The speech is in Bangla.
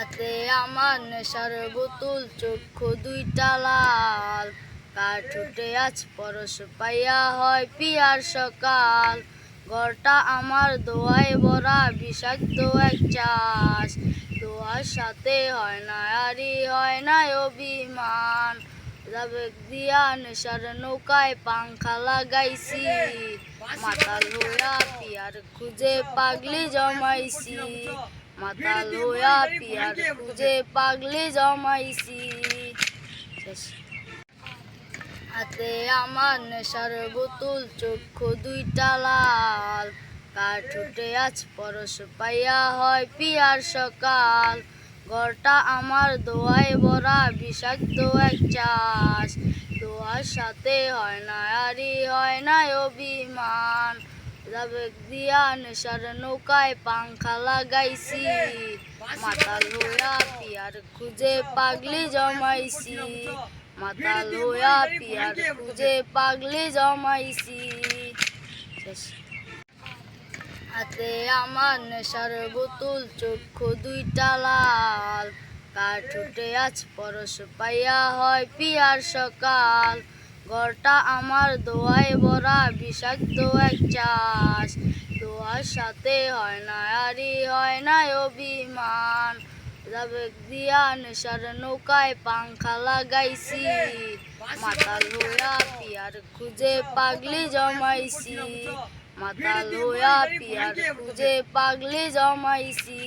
হাতে আমার নেশার বোতল, চক্ষু দুইটা লাল, কার ঠোঁটে আজ পরশ পাইয়া হয় পিয়ার সকাল। ঘরটা আমার দোয়ায় ভরা, বিষাক্ত এক চাষ, দোয়ার সাথে হয় না আরি, হয় না অভিমান। যাবেক দিয়া নেশার নৌকায় পাংখা লাগাইছি, মাতাল হইয়া পিয়ার খুঁজে পাগলি জমাইছি, মাতাল হইয়া পিয়ার খুঁজে পাগলি জমাইছি। হাতে আমার নেশার বোতল, চক্ষু দুইটা লাল, কার ঠোঁটে আজ পরশ পাইয়া হয় পিয়ার সকাল। ঘরটা আমার দোয়ায় ভরা, বিষাক্ত এক চাষ, দোয়ার সাথে হয় না আরি, হয় না অভিমান। যাবেক দিয়া নেশার নৌকায় পাংখা লাগাইছি, মাতাল হইয়া পিয়ার খুঁজে পাগলি জমাইছি, মাতাল হইয়া পিয়ার খুঁজে পাগলি জমাইছি। হাতে আমার নেশার বোতল, চক্ষু দুইটা লাল, কার ঠোঁটে আজ পরশ পাইয়া হয় পিয়ার সকাল। ঘরটা আমার দোয়ায় ভরা, বিষাক্ত এক চাষ, দোয়ার সাথে হয় না আরি, হয় না অভিমান। যাবেক দিয়া নেশার নৌকায় পাংখা লাগাইছি, মাতাল হইয়া পিয়ার খুঁজে পাগলি জমাইছি, মাতাল হইয়া পিয়ার খুঁজে পাগলি জমাইছি।